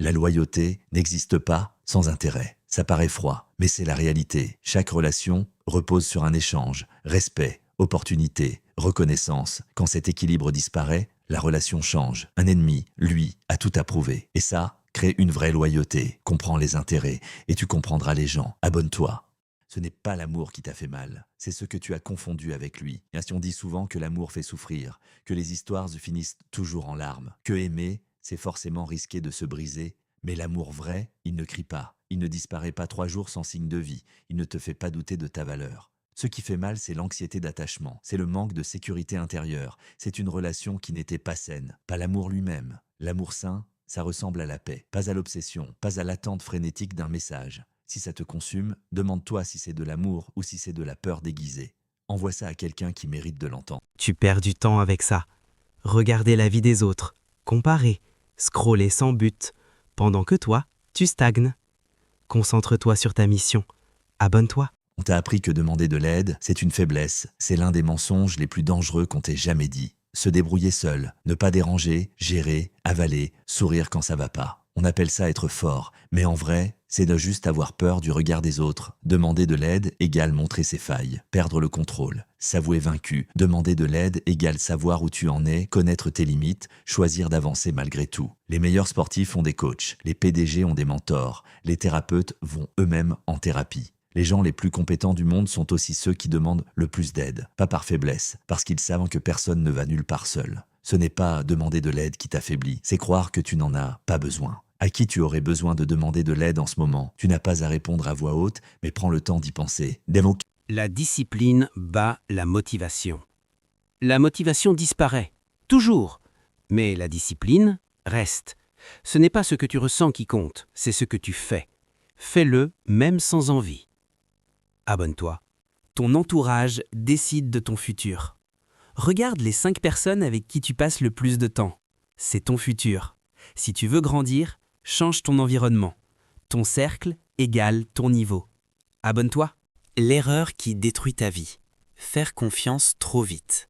La loyauté n'existe pas sans intérêt. Ça paraît froid, mais c'est la réalité. Chaque relation repose sur un échange, respect, opportunité, reconnaissance. Quand cet équilibre disparaît, la relation change. Un ennemi, lui, a tout approuvé. Et ça, crée une vraie loyauté. Comprends les intérêts et tu comprendras les gens. Abonne-toi. Ce n'est pas l'amour qui t'a fait mal, c'est ce que tu as confondu avec lui. Et ainsi on dit souvent que l'amour fait souffrir, que les histoires se finissent toujours en larmes, que aimer, c'est forcément risquer de se briser, mais l'amour vrai, il ne crie pas, il ne disparaît pas 3 jours sans signe de vie, il ne te fait pas douter de ta valeur. Ce qui fait mal, c'est l'anxiété d'attachement, c'est le manque de sécurité intérieure, c'est une relation qui n'était pas saine, pas l'amour lui-même. L'amour sain, ça ressemble à la paix, pas à l'obsession, pas à l'attente frénétique d'un message. Si ça te consume, demande-toi si c'est de l'amour ou si c'est de la peur déguisée. Envoie ça à quelqu'un qui mérite de l'entendre. Tu perds du temps avec ça. Regarder la vie des autres, comparer, scroller sans but, pendant que toi, tu stagnes. Concentre-toi sur ta mission. Abonne-toi. On t'a appris que demander de l'aide, c'est une faiblesse. C'est l'un des mensonges les plus dangereux qu'on t'ait jamais dit. Se débrouiller seul, ne pas déranger, gérer, avaler, sourire quand ça va pas. On appelle ça être fort, mais en vrai, c'est de juste avoir peur du regard des autres. Demander de l'aide égale montrer ses failles, perdre le contrôle, s'avouer vaincu. Demander de l'aide égale savoir où tu en es, connaître tes limites, choisir d'avancer malgré tout. Les meilleurs sportifs ont des coachs, les PDG ont des mentors, les thérapeutes vont eux-mêmes en thérapie. Les gens les plus compétents du monde sont aussi ceux qui demandent le plus d'aide, pas par faiblesse, parce qu'ils savent que personne ne va nulle part seul. Ce n'est pas demander de l'aide qui t'affaiblit, c'est croire que tu n'en as pas besoin. À qui tu aurais besoin de demander de l'aide en ce moment? Tu n'as pas à répondre à voix haute, mais prends le temps d'y penser. La discipline bat la motivation. La motivation disparaît, toujours, mais la discipline reste. Ce n'est pas ce que tu ressens qui compte, c'est ce que tu fais. Fais-le même sans envie. Abonne-toi. Ton entourage décide de ton futur. Regarde les 5 personnes avec qui tu passes le plus de temps. C'est ton futur. Si tu veux grandir, change ton environnement. Ton cercle égale ton niveau. Abonne-toi. L'erreur qui détruit ta vie. Faire confiance trop vite.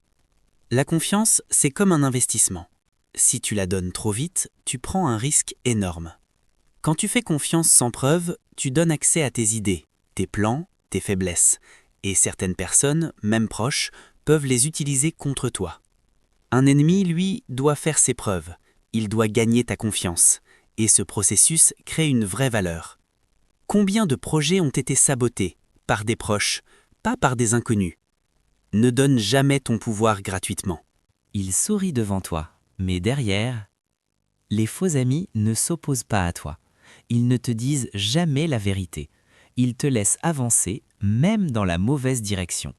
La confiance, c'est comme un investissement. Si tu la donnes trop vite, tu prends un risque énorme. Quand tu fais confiance sans preuve, tu donnes accès à tes idées, tes plans, tes faiblesses. Et certaines personnes, même proches, peuvent les utiliser contre toi. Un ennemi, lui, doit faire ses preuves. Il doit gagner ta confiance. Et ce processus crée une vraie valeur. Combien de projets ont été sabotés par des proches, pas par des inconnus? Ne donne jamais ton pouvoir gratuitement. Il sourit devant toi, mais derrière, les faux amis ne s'opposent pas à toi. Ils ne te disent jamais la vérité. Ils te laissent avancer, même dans la mauvaise direction.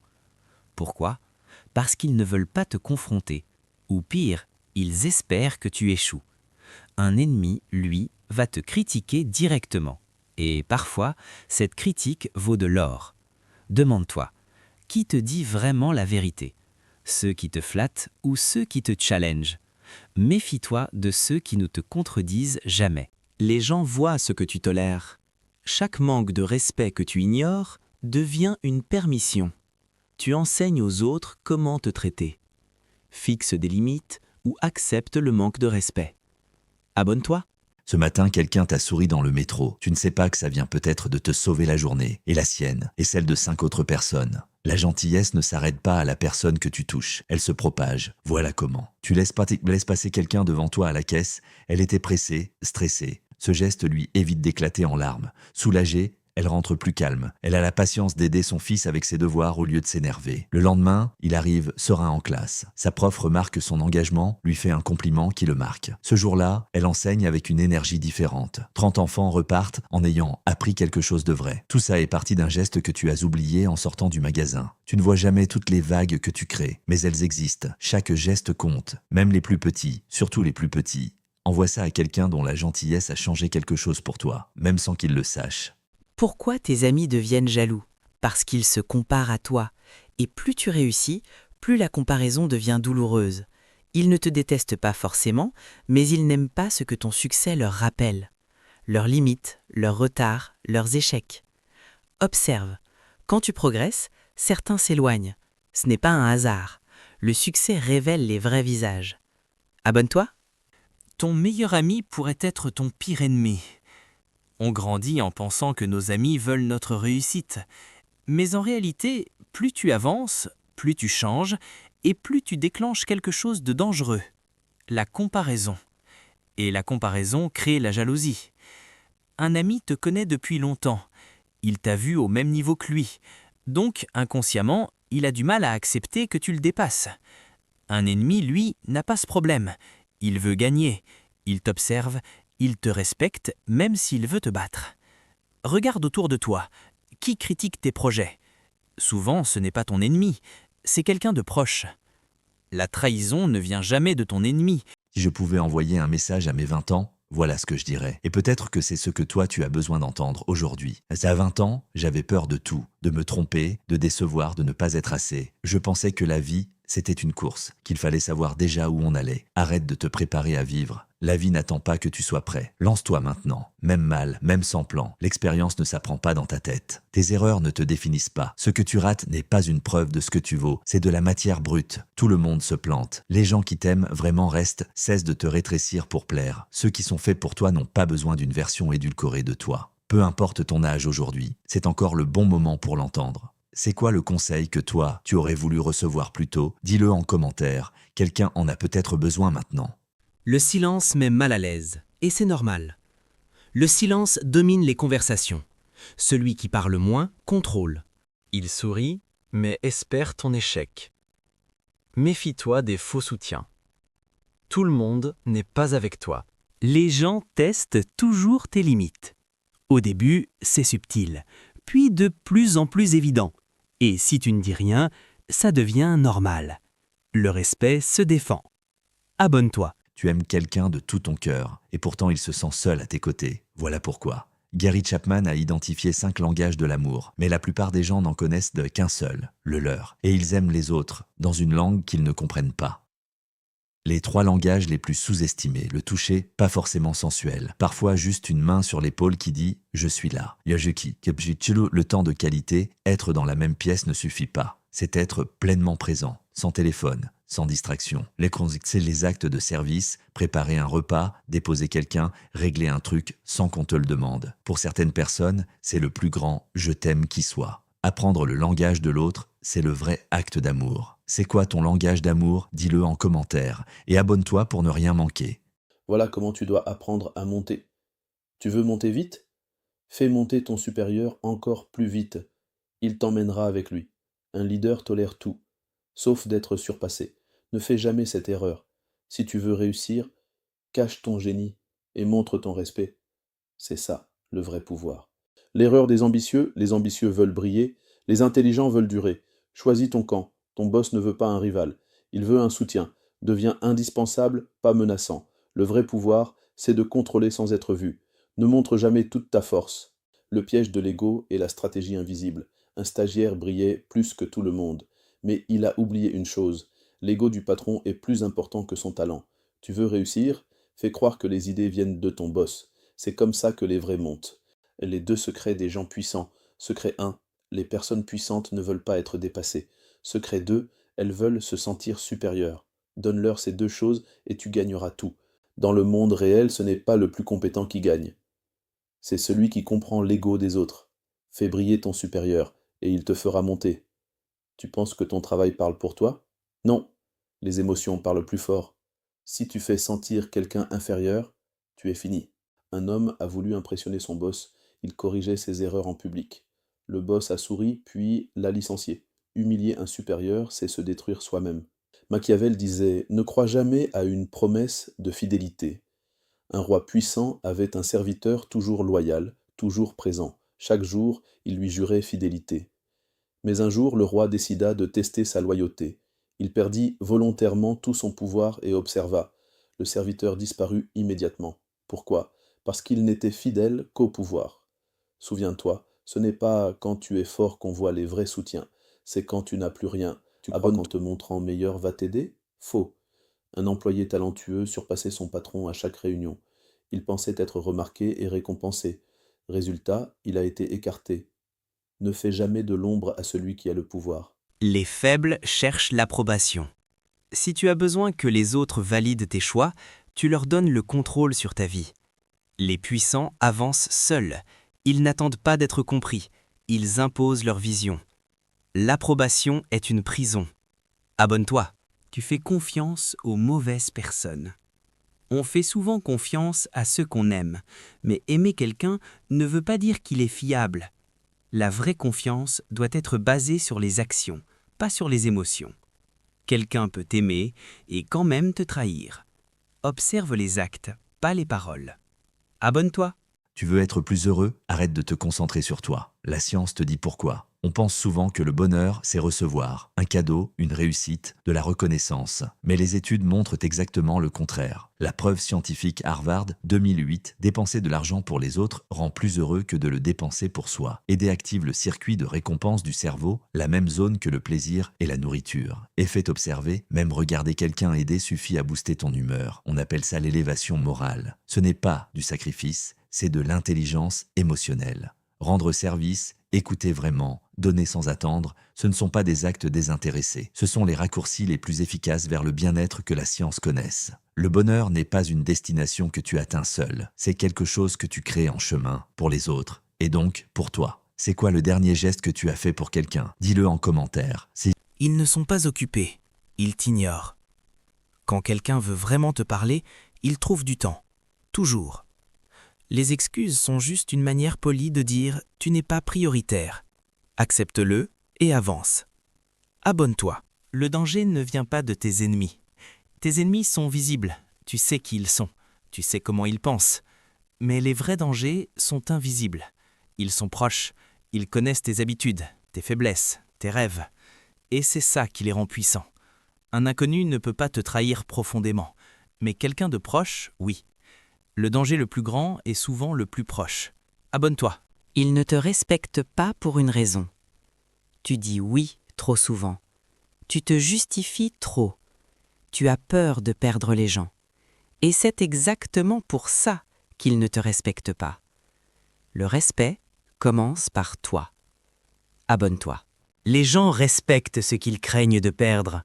Pourquoi? Parce qu'ils ne veulent pas te confronter. Ou pire, ils espèrent que tu échoues. Un ennemi, lui, va te critiquer directement. Et parfois, cette critique vaut de l'or. Demande-toi, qui te dit vraiment la vérité? Ceux qui te flattent ou ceux qui te challengent? Méfie-toi de ceux qui ne te contredisent jamais. Les gens voient ce que tu tolères. Chaque manque de respect que tu ignores devient une permission. Tu enseignes aux autres comment te traiter. Fixe des limites ou accepte le manque de respect. Abonne-toi. Ce matin, quelqu'un t'a souri dans le métro. Tu ne sais pas que ça vient peut-être de te sauver la journée, et la sienne, et celle de 5 autres personnes. La gentillesse ne s'arrête pas à la personne que tu touches, elle se propage. Voilà comment. Tu laisses passer quelqu'un devant toi à la caisse, elle était pressée, stressée. Ce geste lui évite d'éclater en larmes. Soulagée, elle rentre plus calme. Elle a la patience d'aider son fils avec ses devoirs au lieu de s'énerver. Le lendemain, il arrive serein en classe. Sa prof remarque son engagement, lui fait un compliment qui le marque. Ce jour-là, elle enseigne avec une énergie différente. 30 enfants repartent en ayant appris quelque chose de vrai. Tout ça est parti d'un geste que tu as oublié en sortant du magasin. Tu ne vois jamais toutes les vagues que tu crées, mais elles existent. Chaque geste compte, même les plus petits, surtout les plus petits. Envoie ça à quelqu'un dont la gentillesse a changé quelque chose pour toi, même sans qu'il le sache. Pourquoi tes amis deviennent jaloux? Parce qu'ils se comparent à toi. Et plus tu réussis, plus la comparaison devient douloureuse. Ils ne te détestent pas forcément, mais ils n'aiment pas ce que ton succès leur rappelle. Leurs limites, leurs retards, leurs échecs. Observe. Quand tu progresses, certains s'éloignent. Ce n'est pas un hasard. Le succès révèle les vrais visages. Abonne-toi. Ton meilleur ami pourrait être ton pire ennemi. On grandit en pensant que nos amis veulent notre réussite. Mais en réalité, plus tu avances, plus tu changes, et plus tu déclenches quelque chose de dangereux. La comparaison. Et la comparaison crée la jalousie. Un ami te connaît depuis longtemps. Il t'a vu au même niveau que lui. Donc, inconsciemment, il a du mal à accepter que tu le dépasses. Un ennemi, lui, n'a pas ce problème. Il veut gagner. Il t'observe, il te respecte, même s'il veut te battre. Regarde autour de toi. Qui critique tes projets? Souvent, ce n'est pas ton ennemi, c'est quelqu'un de proche. La trahison ne vient jamais de ton ennemi. Si je pouvais envoyer un message à mes 20 ans, voilà ce que je dirais. Et peut-être que c'est ce que toi tu as besoin d'entendre aujourd'hui. À 20 ans, j'avais peur de tout, de me tromper, de décevoir, de ne pas être assez. Je pensais que la vie, c'était une course, qu'il fallait savoir déjà où on allait. Arrête de te préparer à vivre. La vie n'attend pas que tu sois prêt. Lance-toi maintenant. Même mal, même sans plan. L'expérience ne s'apprend pas dans ta tête. Tes erreurs ne te définissent pas. Ce que tu rates n'est pas une preuve de ce que tu vaux. C'est de la matière brute. Tout le monde se plante. Les gens qui t'aiment vraiment restent, cessent de te rétrécir pour plaire. Ceux qui sont faits pour toi n'ont pas besoin d'une version édulcorée de toi. Peu importe ton âge aujourd'hui, c'est encore le bon moment pour l'entendre. C'est quoi le conseil que toi, tu aurais voulu recevoir plus tôt? Dis-le en commentaire. Quelqu'un en a peut-être besoin maintenant. Le silence met mal à l'aise, et c'est normal. Le silence domine les conversations. Celui qui parle moins contrôle. Il sourit, mais espère ton échec. Méfie-toi des faux soutiens. Tout le monde n'est pas avec toi. Les gens testent toujours tes limites. Au début, c'est subtil, puis de plus en plus évident. Et si tu ne dis rien, ça devient normal. Le respect se défend. Abonne-toi. Tu aimes quelqu'un de tout ton cœur, et pourtant il se sent seul à tes côtés. Voilà pourquoi. Gary Chapman a identifié 5 langages de l'amour, mais la plupart des gens n'en connaissent qu'un seul, le leur, et ils aiment les autres, dans une langue qu'ils ne comprennent pas. Les 3 langages les plus sous-estimés, le toucher, pas forcément sensuel, parfois juste une main sur l'épaule qui dit « je suis là ». Le temps de qualité, être dans la même pièce ne suffit pas, c'est être pleinement présent, sans téléphone, sans distraction. Les actes de service, préparer un repas, déposer quelqu'un, régler un truc sans qu'on te le demande. Pour certaines personnes, c'est le plus grand « je t'aime » qui soit. Apprendre le langage de l'autre, c'est le vrai acte d'amour. C'est quoi ton langage d'amour? Dis-le en commentaire et abonne-toi pour ne rien manquer. Voilà comment tu dois apprendre à monter. Tu veux monter vite? Fais monter ton supérieur encore plus vite. Il t'emmènera avec lui. Un leader tolère tout, sauf d'être surpassé. Ne fais jamais cette erreur. Si tu veux réussir, cache ton génie et montre ton respect. C'est ça, le vrai pouvoir. L'erreur des ambitieux, les ambitieux veulent briller, les intelligents veulent durer. Choisis ton camp, ton boss ne veut pas un rival, il veut un soutien. Deviens indispensable, pas menaçant. Le vrai pouvoir, c'est de contrôler sans être vu. Ne montre jamais toute ta force. Le piège de l'ego est la stratégie invisible. Un stagiaire brillait plus que tout le monde. Mais il a oublié une chose, l'ego du patron est plus important que son talent. Tu veux réussir? Fais croire que les idées viennent de ton boss. C'est comme ça que les vrais montent. Les 2 secrets des gens puissants. Secret 1, les personnes puissantes ne veulent pas être dépassées. Secret 2, elles veulent se sentir supérieures. Donne-leur ces 2 choses et tu gagneras tout. Dans le monde réel, ce n'est pas le plus compétent qui gagne. C'est celui qui comprend l'ego des autres. Fais briller ton supérieur et il te fera monter. Tu penses que ton travail parle pour toi? Non, les émotions parlent plus fort. Si tu fais sentir quelqu'un inférieur, tu es fini. Un homme a voulu impressionner son boss, il corrigeait ses erreurs en public. Le boss a souri, puis l'a licencié. Humilier un supérieur, c'est se détruire soi-même. Machiavel disait « Ne crois jamais à une promesse de fidélité ». Un roi puissant avait un serviteur toujours loyal, toujours présent. Chaque jour, il lui jurait fidélité. Mais un jour, le roi décida de tester sa loyauté. Il perdit volontairement tout son pouvoir et observa. Le serviteur disparut immédiatement. Pourquoi? Parce qu'il n'était fidèle qu'au pouvoir. Souviens-toi, ce n'est pas quand tu es fort qu'on voit les vrais soutiens, c'est quand tu n'as plus rien. Tu crois qu'en te montrant meilleur va t'aider? Faux. Un employé talentueux surpassait son patron à chaque réunion. Il pensait être remarqué et récompensé. Résultat, il a été écarté. Ne fais jamais de l'ombre à celui qui a le pouvoir. Les faibles cherchent l'approbation. Si tu as besoin que les autres valident tes choix, Tu leur donnes le contrôle sur ta vie. Les puissants avancent seuls. Ils n'attendent pas d'être compris. Ils imposent leur vision. L'approbation est une prison. Abonne-toi. Tu fais confiance aux mauvaises personnes. On fait souvent confiance à ceux qu'on aime, mais aimer quelqu'un ne veut pas dire qu'il est fiable. La vraie confiance doit être basée sur les actions, pas sur les émotions. Quelqu'un peut t'aimer et quand même te trahir. Observe les actes, pas les paroles. Abonne-toi. Tu veux être plus heureux? Arrête de te concentrer sur toi. La science te dit pourquoi. On pense souvent que le bonheur, c'est recevoir un cadeau, une réussite, de la reconnaissance. Mais les études montrent exactement le contraire. La preuve scientifique Harvard 2008, dépenser de l'argent pour les autres rend plus heureux que de le dépenser pour soi et déactive le circuit de récompense du cerveau, la même zone que le plaisir et la nourriture. Effet observé, même regarder quelqu'un aider suffit à booster ton humeur. On appelle ça l'élévation morale. Ce n'est pas du sacrifice, c'est de l'intelligence émotionnelle. Rendre service, écouter vraiment, donner sans attendre, ce ne sont pas des actes désintéressés. Ce sont les raccourcis les plus efficaces vers le bien-être que la science connaisse. Le bonheur n'est pas une destination que tu atteins seul. C'est quelque chose que tu crées en chemin, pour les autres, et donc pour toi. C'est quoi le dernier geste que tu as fait pour quelqu'un? Dis-le en commentaire. Ils ne sont pas occupés. Ils t'ignorent. Quand quelqu'un veut vraiment te parler, il trouve du temps. Toujours. Les excuses sont juste une manière polie de dire « tu n'es pas prioritaire ». Accepte-le et avance. Abonne-toi. Le danger ne vient pas de tes ennemis. Tes ennemis sont visibles. Tu sais qui ils sont. Tu sais comment ils pensent. Mais les vrais dangers sont invisibles. Ils sont proches. Ils connaissent tes habitudes, tes faiblesses, tes rêves. Et c'est ça qui les rend puissants. Un inconnu ne peut pas te trahir profondément. Mais quelqu'un de proche, oui. Le danger le plus grand est souvent le plus proche. Abonne-toi. Ils ne te respectent pas pour une raison. Tu dis oui trop souvent. Tu te justifies trop. Tu as peur de perdre les gens. Et c'est exactement pour ça qu'ils ne te respectent pas. Le respect commence par toi. Abonne-toi. Les gens respectent ce qu'ils craignent de perdre.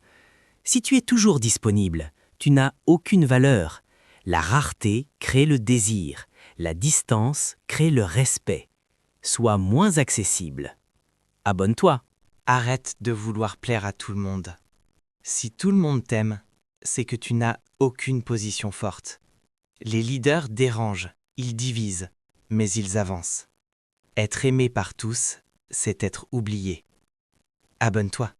Si tu es toujours disponible, tu n'as aucune valeur. La rareté crée le désir. La distance crée le respect. Sois moins accessible. Abonne-toi. Arrête de vouloir plaire à tout le monde. Si tout le monde t'aime, c'est que tu n'as aucune position forte. Les leaders dérangent, ils divisent, mais ils avancent. Être aimé par tous, c'est être oublié. Abonne-toi.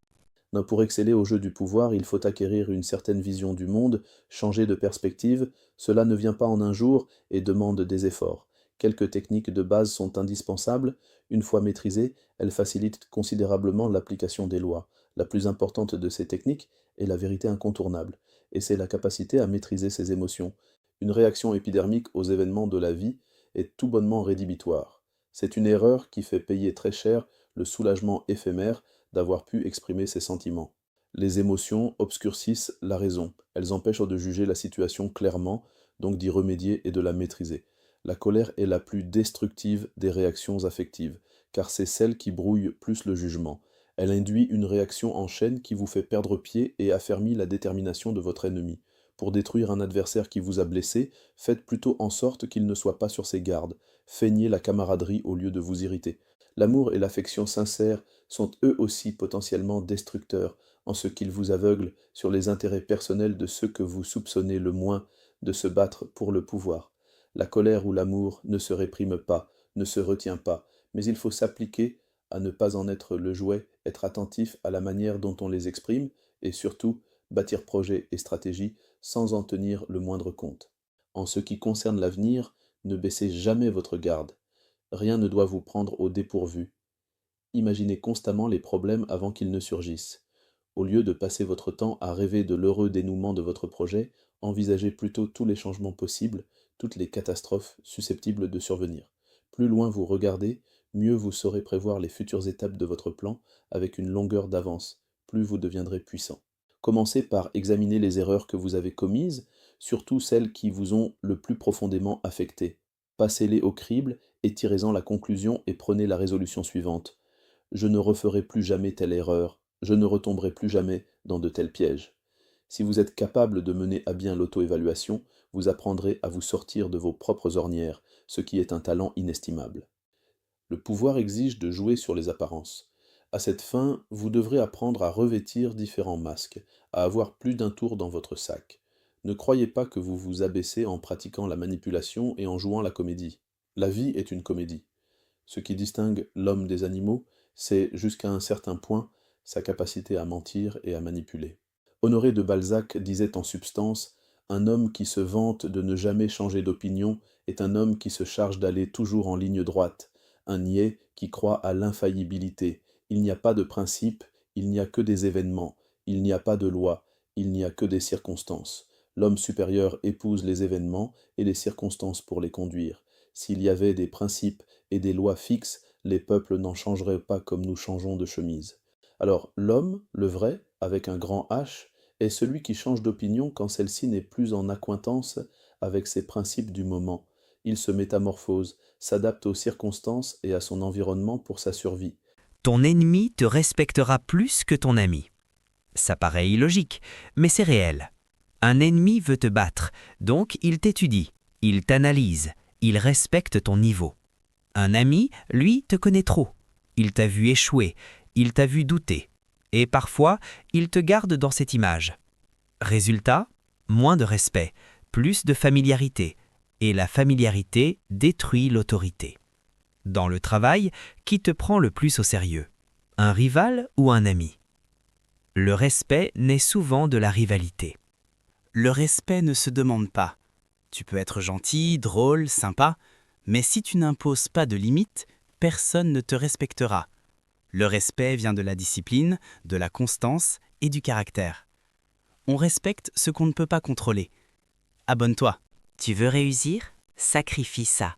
Non, pour exceller au jeu du pouvoir, il faut acquérir une certaine vision du monde, changer de perspective. Cela ne vient pas en un jour et demande des efforts. Quelques techniques de base sont indispensables. Une fois maîtrisées, elles facilitent considérablement l'application des lois. La plus importante de ces techniques est la vérité incontournable, et c'est la capacité à maîtriser ses émotions. Une réaction épidermique aux événements de la vie est tout bonnement rédhibitoire. C'est une erreur qui fait payer très cher le soulagement éphémère d'avoir pu exprimer ses sentiments. Les émotions obscurcissent la raison. Elles empêchent de juger la situation clairement, donc d'y remédier et de la maîtriser. La colère est la plus destructive des réactions affectives, car c'est celle qui brouille plus le jugement. Elle induit une réaction en chaîne qui vous fait perdre pied et affermit la détermination de votre ennemi. Pour détruire un adversaire qui vous a blessé, faites plutôt en sorte qu'il ne soit pas sur ses gardes. Feignez la camaraderie au lieu de vous irriter. L'amour et l'affection sincère sont eux aussi potentiellement destructeurs, en ce qu'ils vous aveuglent sur les intérêts personnels de ceux que vous soupçonnez le moins de se battre pour le pouvoir. La colère ou l'amour ne se réprime pas, ne se retient pas, mais il faut s'appliquer à ne pas en être le jouet, être attentif à la manière dont on les exprime, et surtout bâtir projet et stratégie sans en tenir le moindre compte. En ce qui concerne l'avenir, ne baissez jamais votre garde. Rien ne doit vous prendre au dépourvu. Imaginez constamment les problèmes avant qu'ils ne surgissent. Au lieu de passer votre temps à rêver de l'heureux dénouement de votre projet, envisagez plutôt tous les changements possibles, toutes les catastrophes susceptibles de survenir. Plus loin vous regardez, mieux vous saurez prévoir les futures étapes de votre plan avec une longueur d'avance, plus vous deviendrez puissant. Commencez par examiner les erreurs que vous avez commises, surtout celles qui vous ont le plus profondément affecté. Passez-les au crible et tirez-en la conclusion et prenez la résolution suivante. Je ne referai plus jamais telle erreur, je ne retomberai plus jamais dans de tels pièges. Si vous êtes capable de mener à bien l'auto-évaluation, Vous apprendrez à vous sortir de vos propres ornières, ce qui est un talent inestimable. Le pouvoir exige de jouer sur les apparences. À cette fin, vous devrez apprendre à revêtir différents masques, à avoir plus d'un tour dans votre sac. Ne croyez pas que vous vous abaissez en pratiquant la manipulation et en jouant la comédie. La vie est une comédie. Ce qui distingue l'homme des animaux, c'est, jusqu'à un certain point, sa capacité à mentir et à manipuler. Honoré de Balzac disait en substance « Un homme qui se vante de ne jamais changer d'opinion est un homme qui se charge d'aller toujours en ligne droite, un niais qui croit à l'infaillibilité. Il n'y a pas de principe, il n'y a que des événements, il n'y a pas de loi, il n'y a que des circonstances. L'homme supérieur épouse les événements et les circonstances pour les conduire. S'il y avait des principes et des lois fixes, les peuples n'en changeraient pas comme nous changeons de chemise. Alors l'homme, le vrai, avec un grand H, est celui qui change d'opinion quand celle-ci n'est plus en accointance avec ses principes du moment. Il se métamorphose, s'adapte aux circonstances et à son environnement pour sa survie. Ton ennemi te respectera plus que ton ami. Ça paraît illogique, mais c'est réel. Un ennemi veut te battre, donc il t'étudie, il t'analyse, il respecte ton niveau. Un ami, lui, te connaît trop. Il t'a vu échouer, il t'a vu douter. Et parfois, il te garde dans cette image. Résultat, moins de respect, plus de familiarité. Et la familiarité détruit l'autorité. Dans le travail, qui te prend le plus au sérieux? Un rival ou un ami? Le respect naît souvent de la rivalité. Le respect ne se demande pas. Tu peux être gentil, drôle, sympa, mais si tu n'imposes pas de limites, personne ne te respectera. Le respect vient de la discipline, de la constance et du caractère. On respecte ce qu'on ne peut pas contrôler. Abonne-toi. Tu veux réussir? Sacrifie ça.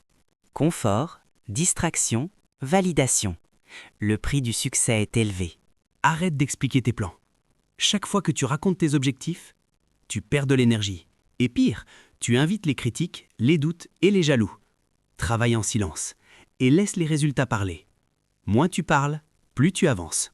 Confort, distraction, validation. Le prix du succès est élevé. Arrête d'expliquer tes plans. Chaque fois que tu racontes tes objectifs, tu perds de l'énergie. Et pire, tu invites les critiques, les doutes et les jaloux. Travaille en silence et laisse les résultats parler. Moins tu parles, plus tu avances.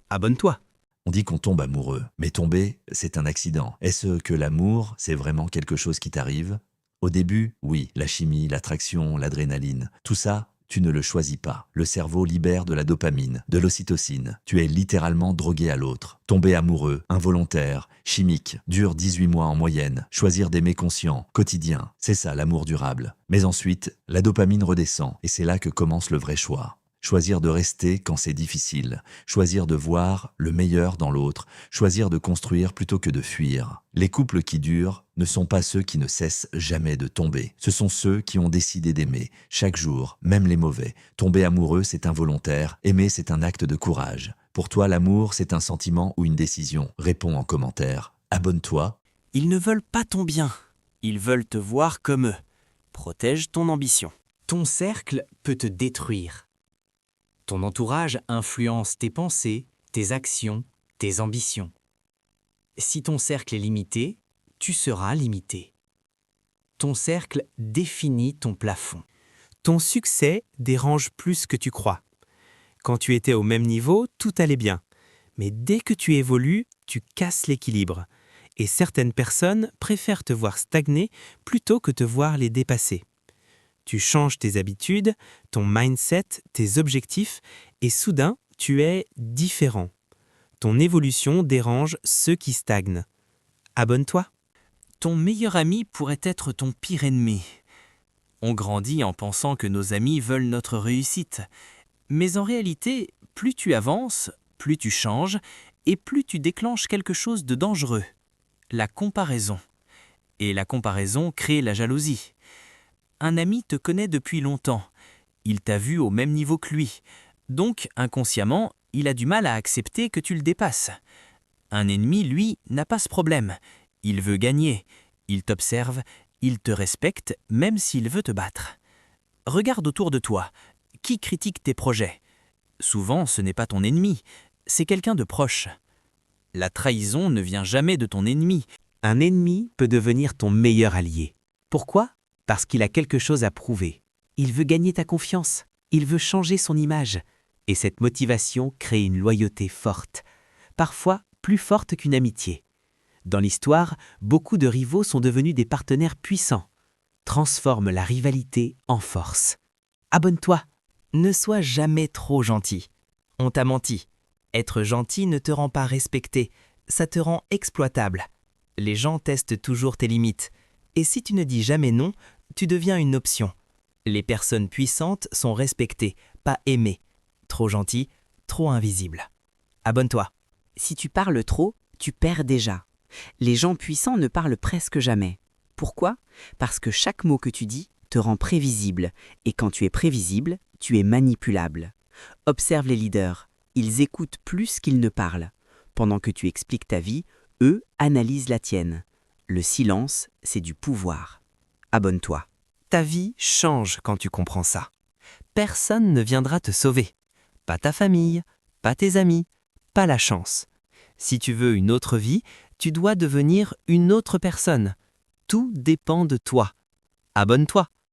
Abonne-toi. On dit qu'on tombe amoureux, mais tomber, c'est un accident. Est-ce que l'amour, c'est vraiment quelque chose qui t'arrive? Au début, oui, la chimie, l'attraction, l'adrénaline, tout ça, tu ne le choisis pas. Le cerveau libère de la dopamine, de l'ocytocine. Tu es littéralement drogué à l'autre. Tomber amoureux, involontaire, chimique, dure 18 mois en moyenne. Choisir d'aimer conscient, quotidien, c'est ça l'amour durable. Mais ensuite, la dopamine redescend et c'est là que commence le vrai choix. Choisir de rester quand c'est difficile, choisir de voir le meilleur dans l'autre, choisir de construire plutôt que de fuir. Les couples qui durent ne sont pas ceux qui ne cessent jamais de tomber. Ce sont ceux qui ont décidé d'aimer, chaque jour, même les mauvais. Tomber amoureux, c'est involontaire, aimer, c'est un acte de courage. Pour toi, l'amour, c'est un sentiment ou une décision? Réponds en commentaire. Abonne-toi. Ils ne veulent pas ton bien. Ils veulent te voir comme eux. Protège ton ambition. Ton cercle peut te détruire. Ton entourage influence tes pensées, tes actions, tes ambitions. Si ton cercle est limité, tu seras limité. Ton cercle définit ton plafond. Ton succès dérange plus que tu crois. Quand tu étais au même niveau, tout allait bien. Mais dès que tu évolues, tu casses l'équilibre. Et certaines personnes préfèrent te voir stagner plutôt que te voir les dépasser. Tu changes tes habitudes, ton mindset, tes objectifs, et soudain, tu es différent. Ton évolution dérange ceux qui stagnent. Abonne-toi. Ton meilleur ami pourrait être ton pire ennemi. On grandit en pensant que nos amis veulent notre réussite. Mais en réalité, plus tu avances, plus tu changes, et plus tu déclenches quelque chose de dangereux. La comparaison. Et la comparaison crée la jalousie. Un ami te connaît depuis longtemps. Il t'a vu au même niveau que lui. Donc, inconsciemment, il a du mal à accepter que tu le dépasses. Un ennemi, lui, n'a pas ce problème. Il veut gagner. Il t'observe, il te respecte, même s'il veut te battre. Regarde autour de toi. Qui critique tes projets? Souvent, ce n'est pas ton ennemi, c'est quelqu'un de proche. La trahison ne vient jamais de ton ennemi. Un ennemi peut devenir ton meilleur allié. Pourquoi? Parce qu'il a quelque chose à prouver. Il veut gagner ta confiance. Il veut changer son image. Et cette motivation crée une loyauté forte. Parfois plus forte qu'une amitié. Dans l'histoire, beaucoup de rivaux sont devenus des partenaires puissants. Transforme la rivalité en force. Abonne-toi. Ne sois jamais trop gentil. On t'a menti. Être gentil ne te rend pas respecté, ça te rend exploitable. Les gens testent toujours tes limites. Et si tu ne dis jamais non, tu deviens une option. Les personnes puissantes sont respectées, pas aimées. Trop gentil, trop invisible. Abonne-toi. Si tu parles trop, tu perds déjà. Les gens puissants ne parlent presque jamais. Pourquoi? Parce que chaque mot que tu dis te rend prévisible, et quand tu es prévisible, tu es manipulable. Observe les leaders, ils écoutent plus qu'ils ne parlent. Pendant que tu expliques ta vie, eux analysent la tienne. Le silence, c'est du pouvoir. Abonne-toi. Ta vie change quand tu comprends ça. Personne ne viendra te sauver. Pas ta famille, pas tes amis, pas la chance. Si tu veux une autre vie, tu dois devenir une autre personne. Tout dépend de toi. Abonne-toi.